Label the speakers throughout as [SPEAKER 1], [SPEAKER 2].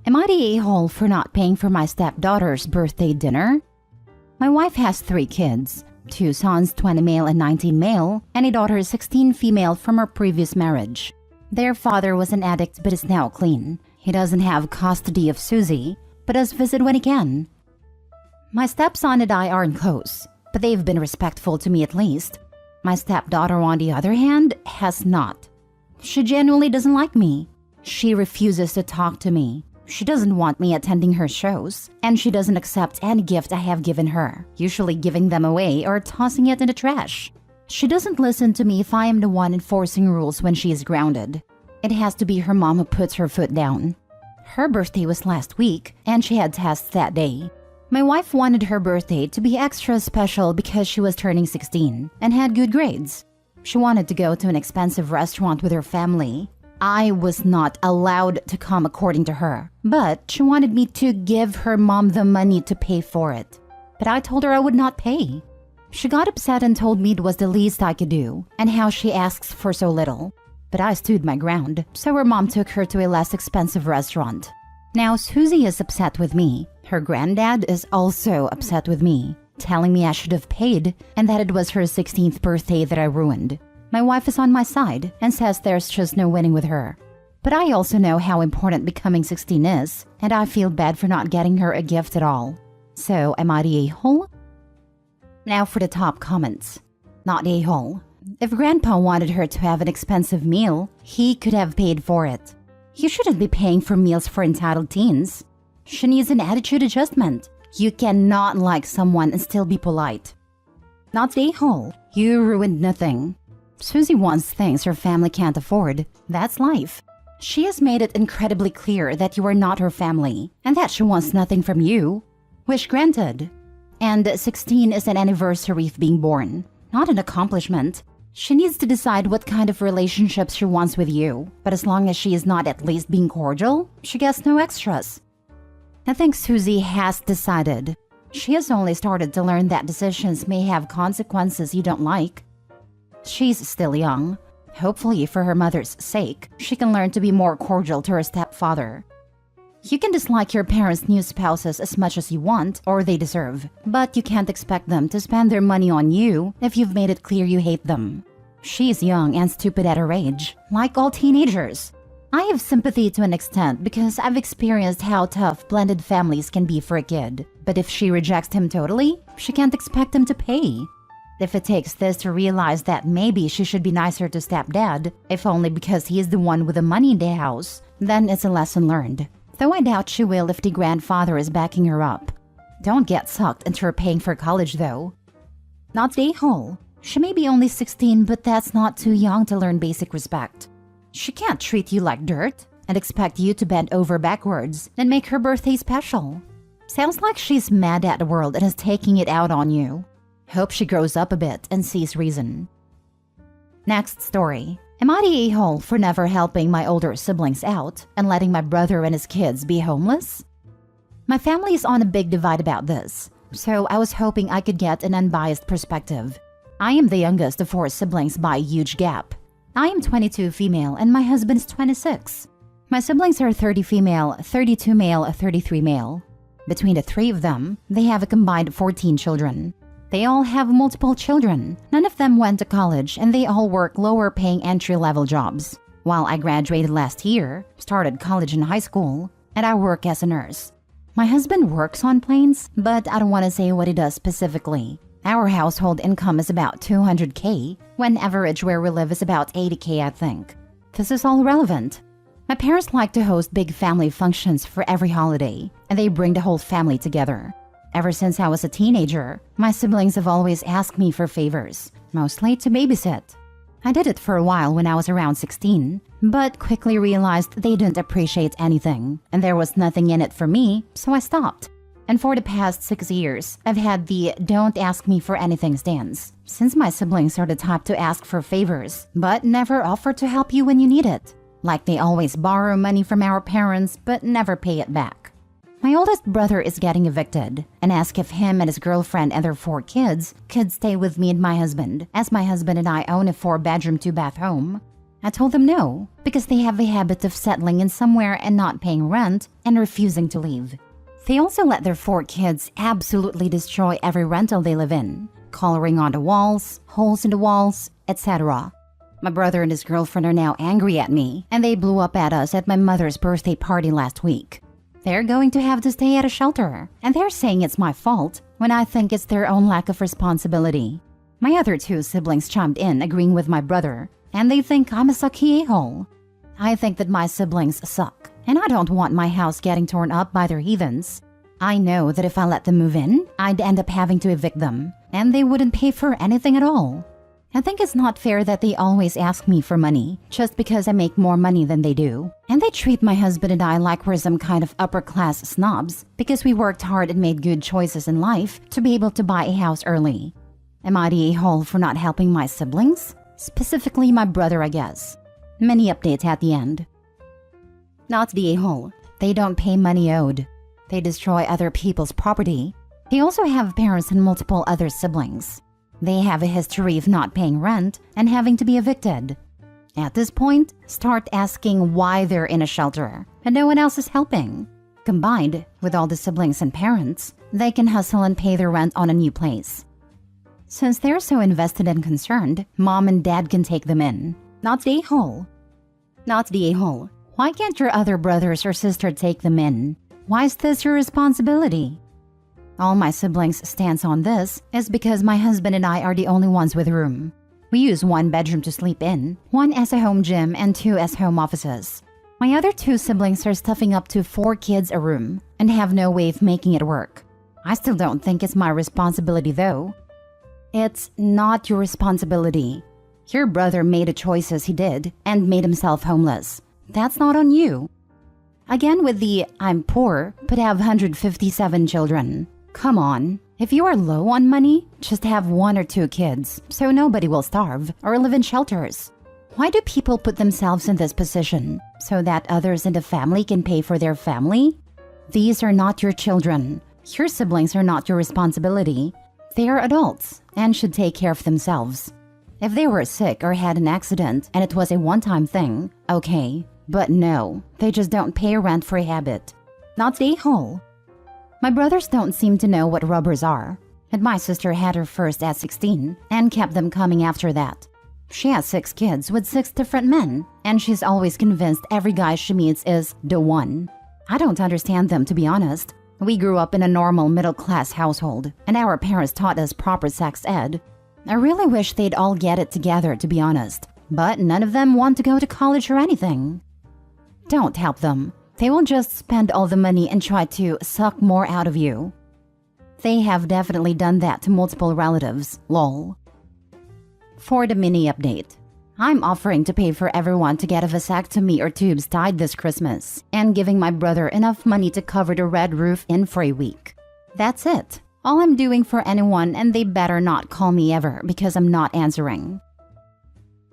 [SPEAKER 1] Am I the a-hole for not paying for my stepdaughter's birthday dinner? My wife has 3 kids, 2 sons, 20 male and 19 male, and a daughter, 16 female from her previous marriage. Their father was an addict but is now clean. He doesn't have custody of Susie, but does visit when he can. My stepson and I aren't close, but they've been respectful to me at least. My stepdaughter, on the other hand, has not. She genuinely doesn't like me. She refuses to talk to me. She doesn't want me attending her shows, and she doesn't accept any gift I have given her, usually giving them away or tossing it in the trash. She doesn't listen to me if I am the one enforcing rules when she is grounded. It has to be her mom who puts her foot down. Her birthday was last week, and she had tests that day. My wife wanted her birthday to be extra special because she was turning 16 and had good grades. She wanted to go to an expensive restaurant with her family. I was not allowed to come according to her, but she wanted me to give her mom the money to pay for it. But I told her I would not pay. She got upset and told me it was the least I could do and how she asks for so little. But I stood my ground, so her mom took her to a less expensive restaurant. Now Susie is upset with me. Her granddad is also upset with me, telling me I should have paid and that it was her 16th birthday that I ruined. My wife is on my side and says there's just no winning with her. But I also know how important becoming 16 is, and I feel bad for not getting her a gift at all. So, am I the a-hole? Now for the top comments. Not the a-hole. If Grandpa wanted her to have an expensive meal, he could have paid for it. You shouldn't be paying for meals for entitled teens. She needs an attitude adjustment. You cannot like someone and still be polite. Not the a-hole. You ruined nothing. Susie wants things her family can't afford. That's life. She has made it incredibly clear that you are not her family and that she wants nothing from you. Wish granted. And 16 is an anniversary of being born, not an accomplishment. She needs to decide what kind of relationship she wants with you, but as long as she is not at least being cordial, she gets no extras. I think Susie has decided. She has only started to learn that decisions may have consequences you don't like. She's still young. Hopefully, for her mother's sake, she can learn to be more cordial to her stepfather. You can dislike your parents' new spouses as much as you want or they deserve, but you can't expect them to spend their money on you if you've made it clear you hate them. She's young and stupid at her age, like all teenagers. I have sympathy to an extent because I've experienced how tough blended families can be for a kid. But if she rejects him totally, she can't expect him to pay. If it takes this to realize that maybe she should be nicer to stepdad, if only because he is the one with the money in the house, then it's a lesson learned. Though I doubt she will if the grandfather is backing her up. Don't get sucked into her paying for college though. Not the a-hole. She may be only 16, but that's not too young to learn basic respect. She can't treat you like dirt and expect you to bend over backwards and make her birthday special. Sounds like she's mad at the world and is taking it out on you. Hope she grows up a bit and sees reason. Next story. Am I the a-hole for never helping my older siblings out and letting my brother and his kids be homeless? My family is on a big divide about this, so I was hoping I could get an unbiased perspective. I am the youngest of 4 siblings by a huge gap. I am 22 female and my husband is 26. My siblings are 30 female, 32 male, 33 male. Between the 3 of them, they have a combined 14 children. They all have multiple children. None of them went to college and they all work lower paying entry-level jobs. While I graduated last year, started college and high school, and I work as a nurse. My husband works on planes, but I don't want to say what he does specifically. Our household income is about $200K, when average where we live is about $80K, I think. This is all relevant. My parents like to host big family functions for every holiday, and they bring the whole family together. Ever since I was a teenager, my siblings have always asked me for favors, mostly to babysit. I did it for a while when I was around 16, but quickly realized they didn't appreciate anything, and there was nothing in it for me, so I stopped. And for the past 6 years, I've had the don't ask me for anything stance, since my siblings are the type to ask for favors, but never offer to help you when you need it. Like they always borrow money from our parents, but never pay it back. My oldest brother is getting evicted and asked if him and his girlfriend and their 4 kids could stay with me and my husband, as my husband and I own a 4-bedroom, 2-bath home. I told them no, because they have a habit of settling in somewhere and not paying rent and refusing to leave. They also let their 4 kids absolutely destroy every rental they live in, coloring on the walls, holes in the walls, etc. My brother and his girlfriend are now angry at me, and they blew up at us at my mother's birthday party last week. They're going to have to stay at a shelter, and they're saying it's my fault when I think it's their own lack of responsibility. My other 2 siblings chimed in, agreeing with my brother, and they think I'm a sucky a-hole. I think that my siblings suck, and I don't want my house getting torn up by their heathens. I know that if I let them move in, I'd end up having to evict them, and they wouldn't pay for anything at all. I think it's not fair that they always ask me for money just because I make more money than they do. And they treat my husband and I like we're some kind of upper-class snobs because we worked hard and made good choices in life to be able to buy a house early. Am I the a-hole for not helping my siblings? Specifically my brother, I guess. Many updates at the end. Not the a-hole. They don't pay money owed. They destroy other people's property. They also have parents and multiple other siblings. They have a history of not paying rent and having to be evicted. At this point, start asking why they're in a shelter and no one else is helping. Combined with all the siblings and parents, they can hustle and pay their rent on a new place. Since they're so invested and concerned, mom and dad can take them in. Not the a-hole. Not the a-hole. Why can't your other brothers or sister take them in? Why is this your responsibility? All my siblings' stance on this is because my husband and I are the only ones with room. We use 1 bedroom to sleep in, 1 as a home gym, and 2 as home offices. My other 2 siblings are stuffing up to 4 kids a room and have no way of making it work. I still don't think it's my responsibility though. It's not your responsibility. Your brother made the choices he did and made himself homeless. That's not on you. Again with the I'm poor but have 157 children. Come on, if you are low on money, just have 1 or 2 kids so nobody will starve or live in shelters. Why do people put themselves in this position? So that others in the family can pay for their family? These are not your children. Your siblings are not your responsibility. They are adults and should take care of themselves. If they were sick or had an accident and it was a one-time thing, okay. But no, they just don't pay rent for a habit. Not the a-hole. My brothers don't seem to know what rubbers are, and my sister had her first at 16 and kept them coming after that. She has 6 kids with 6 different men, and she's always convinced every guy she meets is the one. I don't understand them, to be honest. We grew up in a normal middle-class household, and our parents taught us proper sex ed. I really wish they'd all get it together, to be honest, but none of them want to go to college or anything. Don't help them. They will just spend all the money and try to suck more out of you. They have definitely done that to multiple relatives, lol. For the mini update, I'm offering to pay for everyone to get a vasectomy or tubes tied this Christmas and giving my brother enough money to cover the red roof in for a week. That's it. All I'm doing for anyone, and they better not call me ever because I'm not answering.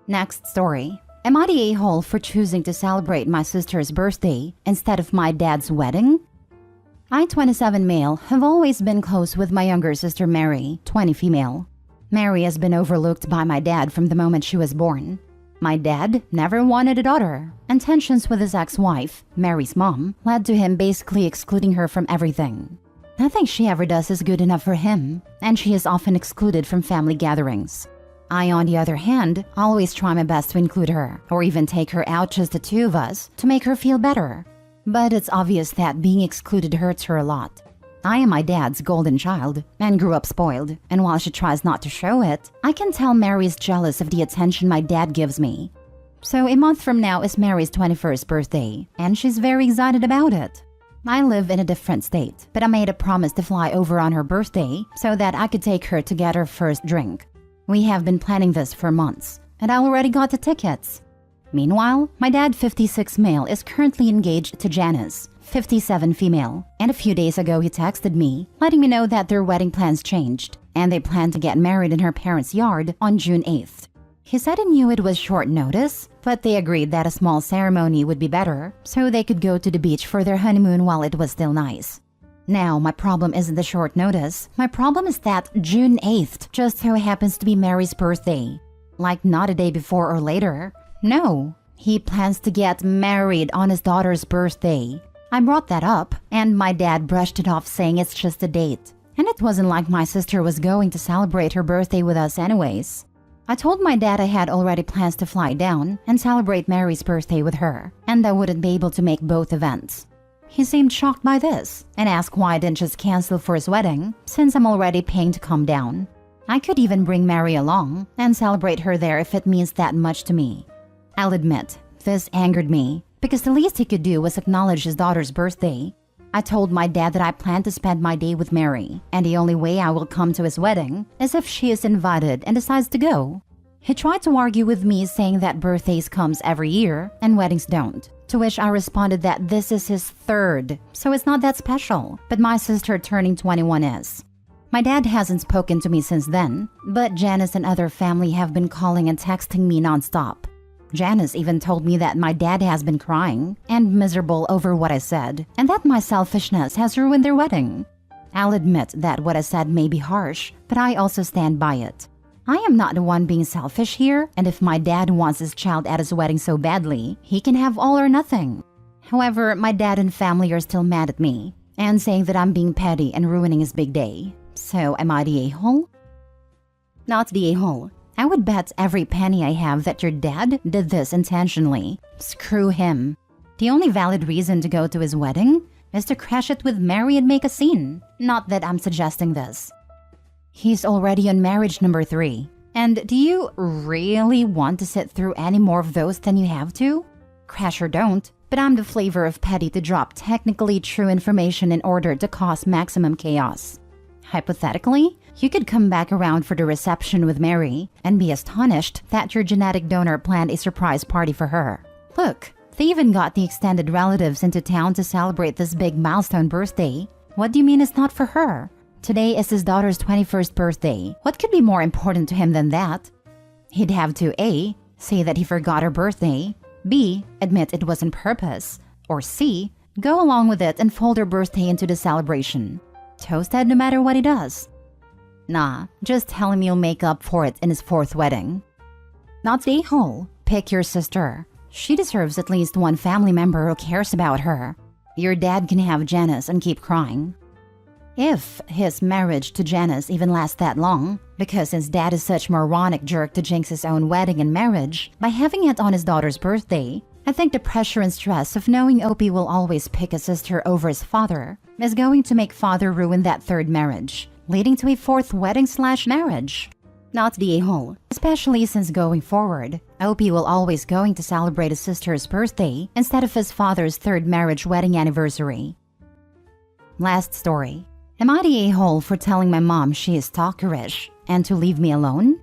[SPEAKER 1] Next story. Am I the a-hole for choosing to celebrate my sister's birthday instead of my dad's wedding? I, 27 male, have always been close with my younger sister Mary, 20 female. Mary has been overlooked by my dad from the moment she was born. My dad never wanted a daughter, and tensions with his ex-wife, Mary's mom, led to him basically excluding her from everything. Nothing she ever does is good enough for him, and she is often excluded from family gatherings. I, on the other hand, always try my best to include her, or even take her out just the 2 of us, to make her feel better. But it's obvious that being excluded hurts her a lot. I am my dad's golden child, and grew up spoiled, and while she tries not to show it, I can tell Mary's jealous of the attention my dad gives me. So a month from now is Mary's 21st birthday, and she's very excited about it. I live in a different state, but I made a promise to fly over on her birthday so that I could take her to get her first drink. We have been planning this for months, and I already got the tickets. Meanwhile, my dad, 56 male, is currently engaged to Janice, 57 female, and a few days ago he texted me, letting me know that their wedding plans changed, and they plan to get married in her parents' yard on June 8th. He said he knew it was short notice, but they agreed that a small ceremony would be better, so they could go to the beach for their honeymoon while it was still nice. Now, my problem isn't the short notice. My problem is that June 8th just so happens to be Mary's birthday. Like, not a day before or later. No, he plans to get married on his daughter's birthday. I brought that up, and my dad brushed it off saying it's just a date. And it wasn't like my sister was going to celebrate her birthday with us anyways. I told my dad I had already plans to fly down and celebrate Mary's birthday with her, and I wouldn't be able to make both events. He seemed shocked by this and asked why I didn't just cancel for his wedding since I'm already paying to come down. I could even bring Mary along and celebrate her there if it means that much to me. I'll admit, this angered me because the least he could do was acknowledge his daughter's birthday. I told my dad that I plan to spend my day with Mary, and the only way I will come to his wedding is if she is invited and decides to go. He tried to argue with me, saying that birthdays comes every year and weddings don't, to which I responded that this is his third, so it's not that special, but my sister turning 21 is. My dad hasn't spoken to me since then, but Janice and other family have been calling and texting me nonstop. Janice even told me that my dad has been crying and miserable over what I said, and that my selfishness has ruined their wedding. I'll admit that what I said may be harsh, but I also stand by it. I am not the one being selfish here, and if my dad wants his child at his wedding so badly, he can have all or nothing. However, my dad and family are still mad at me and saying that I'm being petty and ruining his big day. So am I the a-hole? Not the a-hole. I would bet every penny I have that your dad did this intentionally. Screw him. The only valid reason to go to his wedding is to crash it with Mary and make a scene. Not that I'm suggesting this. He's already on marriage number 3. And do you really want to sit through any more of those than you have to? Crash or don't, but I'm the flavor of petty to drop technically true information in order to cause maximum chaos. Hypothetically, you could come back around for the reception with Mary and be astonished that your genetic donor planned a surprise party for her. Look, they even got the extended relatives into town to celebrate this big milestone birthday. What do you mean it's not for her? Today is his daughter's 21st birthday. What could be more important to him than that? He'd have to A, say that he forgot her birthday, B, admit it was on purpose, or C, go along with it and fold her birthday into the celebration. Toasted no matter what he does. Nah, just tell him you'll make up for it in his 4th wedding. Not the a-hole. Pick your sister. She deserves at least one family member who cares about her. Your dad can have Janice and keep crying. If his marriage to Janice even lasts that long, because his dad is such moronic jerk to jinx his own wedding and marriage by having it on his daughter's birthday, I think the pressure and stress of knowing Opie will always pick a sister over his father is going to make father ruin that 3rd marriage, leading to a 4th wedding/marriage. Not the a-hole, especially since going forward, Opie will always going to celebrate his sister's birthday instead of his father's 3rd marriage wedding anniversary. Last story. Am I the a-hole for telling my mom she is stalkerish and to leave me alone?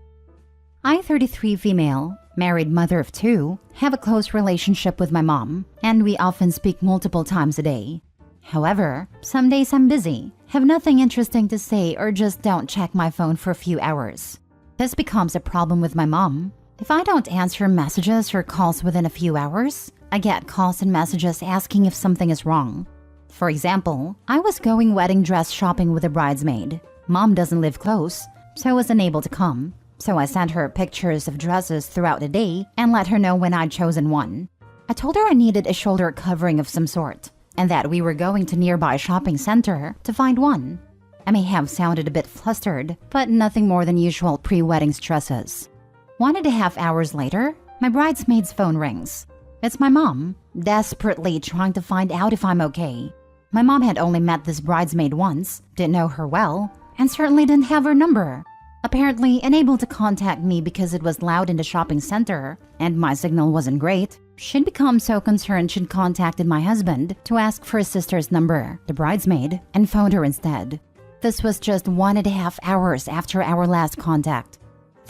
[SPEAKER 1] I, 33 female, married mother of 2, have a close relationship with my mom, and we often speak multiple times a day. However, some days I'm busy, have nothing interesting to say, or just don't check my phone for a few hours. This becomes a problem with my mom. If I don't answer messages or calls within a few hours, I get calls and messages asking if something is wrong. For example, I was going wedding dress shopping with a bridesmaid. Mom doesn't live close, so I was unable to come. So I sent her pictures of dresses throughout the day and let her know when I'd chosen one. I told her I needed a shoulder covering of some sort, and that we were going to nearby shopping center to find one. I may have sounded a bit flustered, but nothing more than usual pre-wedding stresses. 1.5 hours later, my bridesmaid's phone rings. It's my mom, desperately trying to find out if I'm okay. My mom had only met this bridesmaid once, didn't know her well, and certainly didn't have her number. Apparently unable to contact me because it was loud in the shopping center, and my signal wasn't great. She'd become so concerned she'd contacted my husband to ask for his sister's number, the bridesmaid, and phoned her instead. This was just 1.5 hours after our last contact.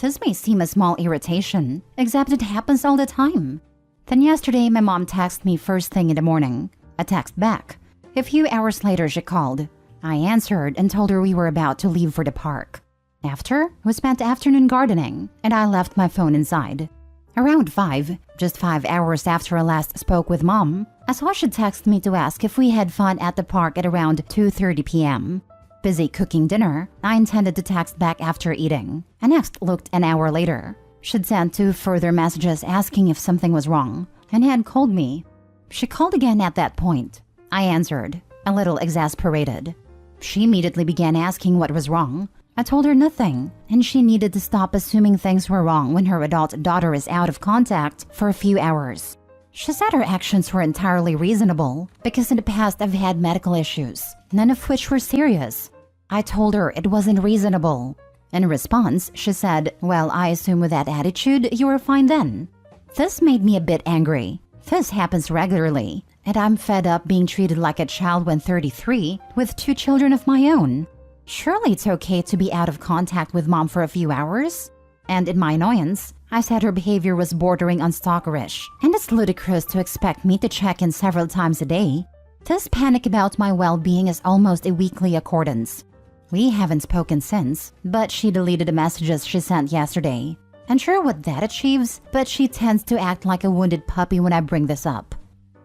[SPEAKER 1] This may seem a small irritation, except it happens all the time. Then yesterday, my mom texted me first thing in the morning. I text back. A few hours later, she called. I answered and told her we were about to leave for the park. After, we spent afternoon gardening, and I left my phone inside. Around 5, just 5 hours after I last spoke with Mom, I saw she texted me to ask if we had fun at the park at around 2:30 p.m. Busy cooking dinner, I intended to text back after eating. I next looked an hour later. She'd sent 2 further messages asking if something was wrong and had called me. She called again at that point. I answered, a little exasperated. She immediately began asking what was wrong. I told her nothing, and she needed to stop assuming things were wrong when her adult daughter is out of contact for a few hours. She said her actions were entirely reasonable because in the past I've had medical issues, none of which were serious. I told her it wasn't reasonable. In response, she said, "Well, I assume with that attitude, you were fine then." This made me a bit angry. This happens regularly, and I'm fed up being treated like a child when 33 with 2 children of my own. Surely it's okay to be out of contact with mom for a few hours? And in my annoyance, I said her behavior was bordering on stalkerish, and it's ludicrous to expect me to check in several times a day. This panic about my well-being is almost a weekly accordance. We haven't spoken since, but she deleted the messages she sent yesterday. Unsure what that achieves, but she tends to act like a wounded puppy when I bring this up.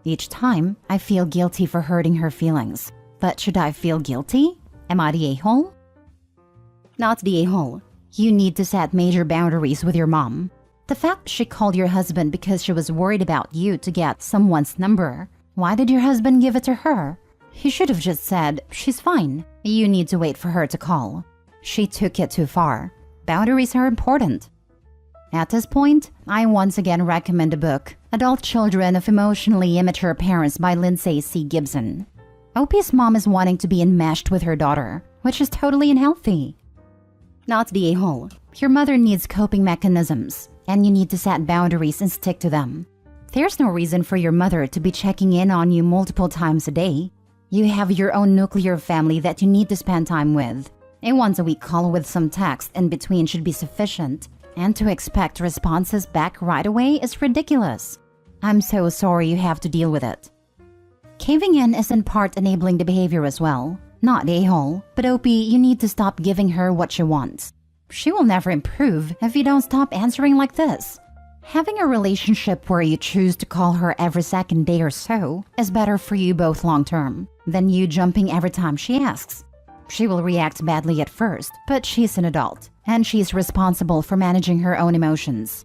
[SPEAKER 1] Each time, I feel guilty for hurting her feelings. But should I feel guilty? Am I the a-hole? Not the a-hole. You need to set major boundaries with your mom. The fact she called your husband because she was worried about you to get someone's number. Why did your husband give it to her? He should have just said, "She's fine. You need to wait for her to call." She took it too far. Boundaries are important. At this point, I once again recommend the book, Adult Children of Emotionally Immature Parents by Lindsay C. Gibson. Opie's mom is wanting to be enmeshed with her daughter, which is totally unhealthy. Not the a-hole. Your mother needs coping mechanisms, and you need to set boundaries and stick to them. There's no reason for your mother to be checking in on you multiple times a day. You have your own nuclear family that you need to spend time with. A once-a-week call with some text in between should be sufficient, and to expect responses back right away is ridiculous. I'm so sorry you have to deal with it. Caving in is in part enabling the behavior as well. Not a-hole, but Opie, you need to stop giving her what she wants. She will never improve if you don't stop answering like this. Having a relationship where you choose to call her every second day or so is better for you both long-term than you jumping every time she asks. She will react badly at first, but she's an adult, and she's responsible for managing her own emotions.